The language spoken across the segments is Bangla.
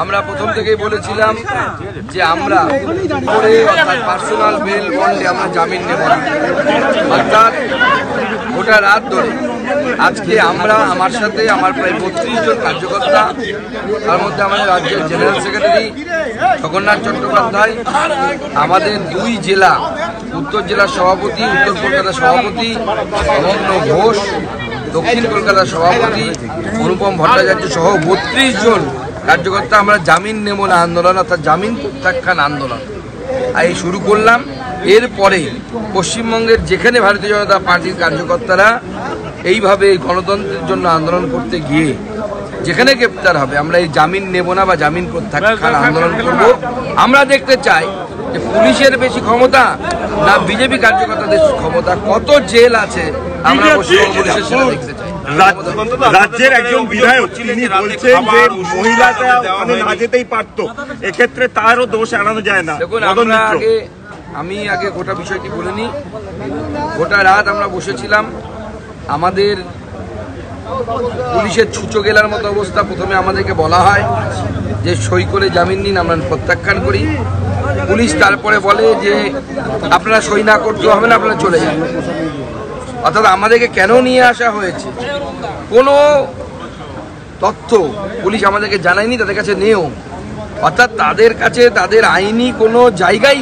আমরা প্রথম থেকেই বলেছিলাম যে আমরা পার্সোনাল বেল বন্ডে আমরা জামিন নেব না, অর্থাৎ গোটা রাত ধরে আজকে আমরা আমার সাথে আমার প্রায় 32 জন কার্যকর্তা, তার মধ্যে আমাদের রাজ্যের জেনারেল সেক্রেটারি জগন্নাথ চট্টোপাধ্যায়, আমাদের 2 জেলা উত্তর জেলার সভাপতি, উত্তর কলকাতার সভাপতি অনন্য ঘোষ, দক্ষিণ কলকাতার সভাপতি অনুপম ভট্টাচার্য সহ 32 জন কার্যকর্তা আমরা জামিন নেব না আন্দোলন, অর্থাৎ জামিন প্রত্যাখ্যান আন্দোলন এই শুরু করলাম। এরপরে পশ্চিমবঙ্গের যেখানে ভারতীয় জনতা পার্টির কার্যকর্তারা এইভাবে গণতন্ত্রের জন্য আন্দোলন করতে গিয়ে যেখানে গ্রেপ্তার হবে, আমরা এই জামিন নেব না বা জামিন প্রত্যাখ্যান আন্দোলন করব। আমরা দেখতে চাই যে পুলিশের বেশি ক্ষমতা না বিজেপি কার্যকর্তাদের ক্ষমতা, কত জেল আছে আমরা পশ্চিমবঙ্গ পুলিশের সেটা দেখতে চাই। রাজ্যের একজন বিধায়ক তিনি বলছেন যে মহিলাটা ওখানে না যেতেই পারতো, এক্ষেত্রে তারও দোষ এড়ানো যায় না। দেখুন, আমি আগে গোটা বিষয়টি বলিনি। গোটা রাত আমরা বসেছিলাম, আমাদের পুলিশের ছুঁচো গেলার মতো অবস্থা। প্রথমে আমাদেরকে বলা হয় যে সই করে জামিন নিন, আমরা প্রত্যাখ্যান করি। পুলিশ তারপরে বলে যে আপনারা সই না করতে হবে না, আপনারা চলে যান। অর্থাৎ আমাদেরকে কেন নিয়ে আসা হয়েছে কোনো তথ্য পুলিশ আমাদেরকে জানায়নি, তাদের কাছে নেও। অর্থাৎ তাদের কাছে তাদের আইনি কোনো জায়গাই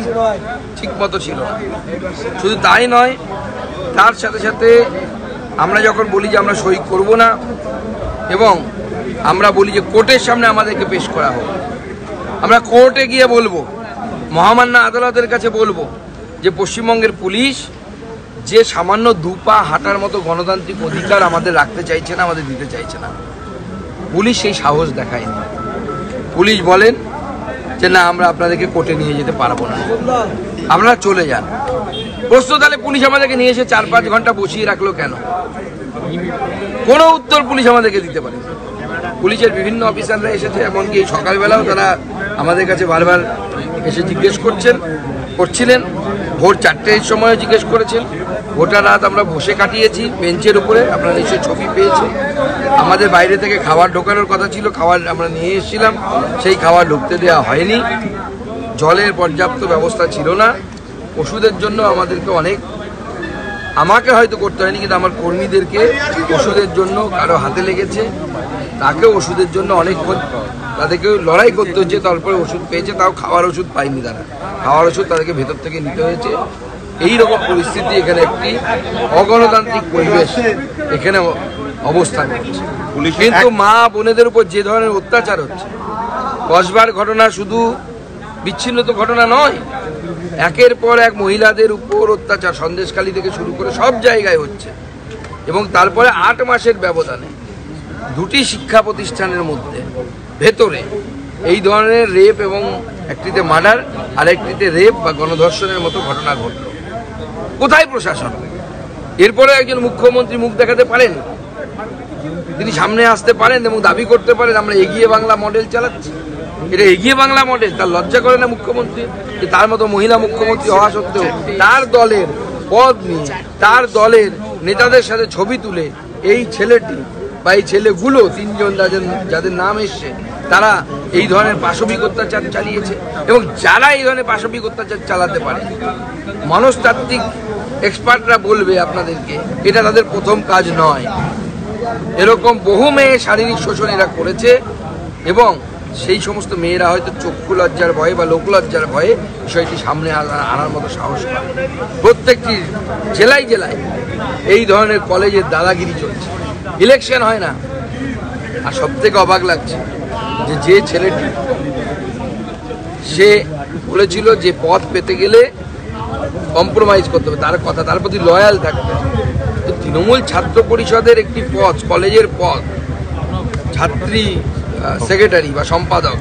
ঠিক মতো ছিল না। শুধু তাই নয়, তার সাথে সাথে আমরা যখন বলি যে আমরা সই করব না এবং আমরা বলি যে কোর্টের সামনে আমাদেরকে পেশ করা হোক, আমরা কোর্টে গিয়ে বলবো, মহামান্য আদালতের কাছে বলবো যে পশ্চিমবঙ্গের পুলিশ যে সামান্য 2 পা হাঁটার মতো গণতান্ত্রিক অধিকার আমাদের রাখতে চাইছে না, আমাদের দিতে চাইছে না। পুলিশ সেই সাহস দেখায়নি। পুলিশ বলেন যে না, আমরা আপনাদেরকে কোর্টে নিয়ে যেতে পারবো না, আপনারা চলে যান। প্রশ্ন, তাহলে পুলিশ আমাদেরকে নিয়ে এসে 4-5 ঘন্টা বসিয়ে রাখলো কেন? কোনো উত্তর পুলিশ আমাদেরকে দিতে পারে। পুলিশের বিভিন্ন অফিসাররা এসেছে, এমনকি সকালবেলাও তারা আমাদের কাছে বারবার এসে জিজ্ঞেস করছিলেন। ভোর 4টের সময় জিজ্ঞেস করেছেন। গোটা রাত আমরা বসে কাটিয়েছি বেঞ্চের উপরে, আপনারা নিশ্চয়ই ছবি পেয়েছেন। আমাদের বাইরে থেকে খাবার ঢোকানোর কথা ছিল, খাবার আমরা নিয়ে এসেছিলাম, সেই খাবার ঢুকতে দেওয়া হয়নি। জলের পর্যাপ্ত ব্যবস্থা ছিল না। ওষুধের জন্য আমাদেরকে আমাকে হয়তো করতে হয়নি, কিন্তু আমার কর্মীদেরকে ওষুধের জন্য কারো হাতে লেগেছে, তাকেও ওষুধের জন্য অনেকক্ষণ তাদেরকে লড়াই করতে হচ্ছে। তারপরে ওষুধ পেয়েছে, তাও খাওয়ার ওষুধ পায়নি তারা। খাওয়ার ওষুধ তাদেরকে ভেতর থেকে নিতে হয়েছে। এইরকম পরিস্থিতি, এখানে একটি অগণতান্ত্রিক পরিবেশ এখানে অবস্থান করছে। কিন্তু মা বোনেদের উপর যে ধরনের অত্যাচার হচ্ছে, কসবার ঘটনা শুধু বিচ্ছিন্ন তো ঘটনা নয়, একের পর এক মহিলাদের উপর অত্যাচার সন্দেশখালী থেকে শুরু করে সব জায়গায় হচ্ছে। এবং তারপরে 8 মাসের ব্যবধানে 2টি শিক্ষা প্রতিষ্ঠানের মধ্যে ভেতরে এই ধরনের রেপ, এবং একটিতে মার্ডার আর একটিতে রেপ বা গণধর্ষণের মতো ঘটনা ঘটল। কোথায় প্রশাসন? এরপরে একজন মুখ্যমন্ত্রী মুখ দেখাতে পারেন, তিনি সামনে আসতে পারেন এবং দাবি করতে পারেন আমরা এগিয়ে বাংলা মডেল চালাচ্ছি। এটা এগিয়ে বাংলা মডেল? তার লজ্জা করে না মুখ্যমন্ত্রী? তার মতো মহিলা মুখ্যমন্ত্রী হওয়া সত্ত্বেও তার দলের পদ নিয়ে, তার দলের নেতাদের সাথে ছবি তুলে এই ছেলেটি বা এই ছেলেগুলো 3 জন যাদের নাম এসছে, তারা এই ধরনের পাশবিক অত্যাচার চালিয়েছে। এবং যারা এই ধরনের পাশবিক অত্যাচার চালাতে পারে, মনস্তাত্ত্বিক এক্সপার্টরা বলবে আপনাদেরকে এটা তাদের প্রথম কাজ নয়। এরকম বহু মেয়ে শারীরিক শোষণ এরা করেছে, এবং সেই সমস্ত মেয়েরা হয়তো চক্ষু লজ্জার ভয়ে বা লোকলজ্জার ভয়ে বিষয়টি সামনে আনার মতো সাহস পায়। প্রত্যেকটি জেলায় জেলায় এই ধরনের কলেজের দাদাগিরি চলছে। ইলেকশন হয় না। আর সব থেকে অবাক লাগছে যে ছেলেটি সে বলেছিল যে পদ পেতে গেলে কম্প্রোমাইজ করতে হবে, তার কথা, তার প্রতি লয়াল থাকতে। তো তৃণমূল ছাত্র পরিষদের একটি পদ, কলেজের পদ, ছাত্রী সেক্রেটারি বা সম্পাদক,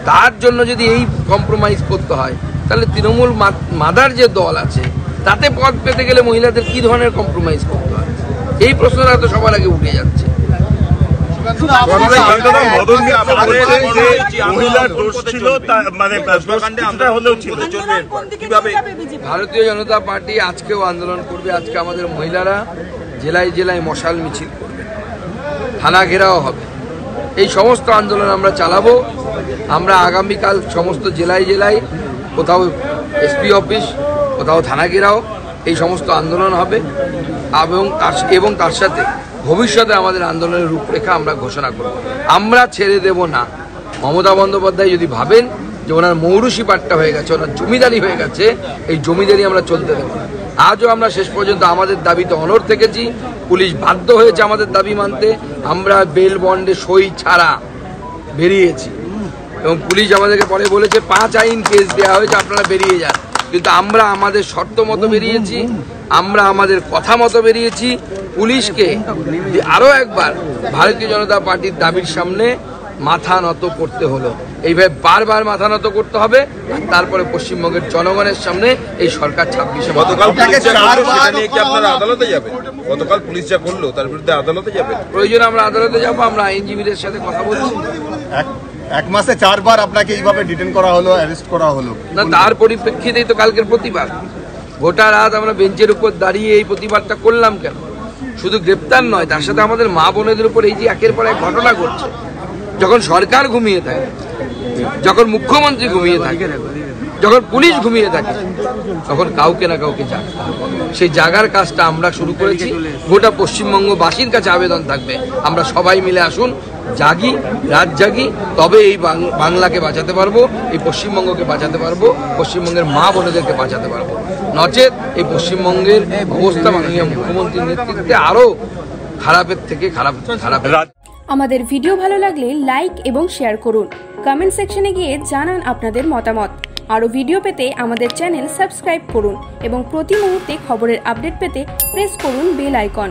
তার জন্য যদি এই কম্প্রোমাইজ করতে হয়, তাহলে তৃণমূল মাদার যে দল আছে তাতে পদ পেতে গেলে মহিলাদের কি ধরনের কম্প্রোমাইজ করতে হয়? এই প্রশ্নটা তো সবার আগে উঠে যাচ্ছে। মদন মিত্র বলছেন যে মহিলার দোষ ছিল, মানে হলেও ছিল। ভারতীয় জনতা পার্টি আজকেও আন্দোলন করবে। আজকে আমাদের মহিলারা জেলায় জেলায় মশাল মিছিল করবে, থানা ঘেরাও হবে। এই সমস্ত আন্দোলন আমরা চালাবো। আমরা আগামীকাল সমস্ত জেলায় জেলায় কোথাও এসপি অফিস, কোথাও থানা ঘেরাও, এই সমস্ত আন্দোলন হবে এবং তার সাথে ভবিষ্যতে আমাদের আন্দোলনের রূপরেখা আমরা ঘোষণা করব। আমরা ছেড়ে দেব না। মমতা বন্দ্যোপাধ্যায় যদি ভাবেন যে ওনার মৌরুষি পাট্টা হয়ে গেছে, ওনার জমিদারি হয়ে গেছে, এই জমিদারি আমরা চলতে দেব না। আজও আমরা শেষ পর্যন্ত আমাদের দাবিতে অনড় থেকেছি। পুলিশ বাধ্য হয়েছে আমাদের দাবি মানতে। আমরা বেল বন্ডে সই ছাড়া বেরিয়েছি এবং পুলিশ আমাদেরকে পরে বলেছে 5 আইন কেস দেওয়া হয়েছে, আপনারা বেরিয়ে যান। কিন্তু আমরা আমাদের শর্ত মতো বেরিয়েছি, আমরা আমাদের কথা মতো বেরিয়েছি। পুলিশকে আরও একবার ভারতীয় জনতা পার্টির দাবির সামনে মাথা নত করতে হলো। এইভাবে বারবার মাথা নত করতে হবে। তারপরে পশ্চিমবঙ্গের জনগণের সামনে এই সরকার 26 আদালতে যাবে। গতকাল পুলিশ যা করলো তার বিরুদ্ধে আদালতে যাবে। প্রয়োজন আমরা আদালতে যাবো। আমরা আইনজীবীদের সাথে কথা বলছি। এক মাসে 4 বার আপনাকে এইভাবে ডিটেইন করা হলো, অ্যারেস্ট করা হলো না, তার পরিপ্রেক্ষিতেই তো কালকের প্রতিবাদ। গোটা রাত আমরা বেঞ্চের উপর দাঁড়িয়ে এই প্রতিবাদটা করলাম কেন? শুধু গ্রেপ্তার নয়, তার সাথে আমাদের মা বোনেদের উপর এই যে একের পর এক ঘটনা ঘটছে। যখন সরকার ঘুমিয়ে থাকে, যখন মুখ্যমন্ত্রী ঘুমিয়ে থাকে, যখন পুলিশ ঘুমিয়ে থাকে, তখন কাউকে না কাউকে জাগতে হবে। সেই জাগার কাজটা আমরা শুরু করেছি। গোটা পশ্চিমবঙ্গবাসীর কাছে আবেদন থাকবে, আমরা সবাই মিলে আসুন, জাগি, রাত জাগি, তবে এই বাংলাকে বাঁচাতে পারবো, এই পশ্চিমবঙ্গকে বাঁচাতে পারবো, পশ্চিমবঙ্গের মা বোনেদেরকে বাঁচাতে পারবো। নচেত এই পশ্চিমবঙ্গের অবস্থা মাননীয় মুখ্যমন্ত্রীর নেতৃত্বে আরও খারাপের থেকে খারাপ। আমাদের ভিডিও ভালো লাগলে লাইক এবং শেয়ার করুন। কমেন্ট সেকশনে গিয়ে জানান আপনাদের মতামত। আরও ভিডিও পেতে আমাদের চ্যানেল সাবস্ক্রাইব করুন এবং প্রতি মুহূর্তে খবরের আপডেট পেতে প্রেস করুন বেল আইকন।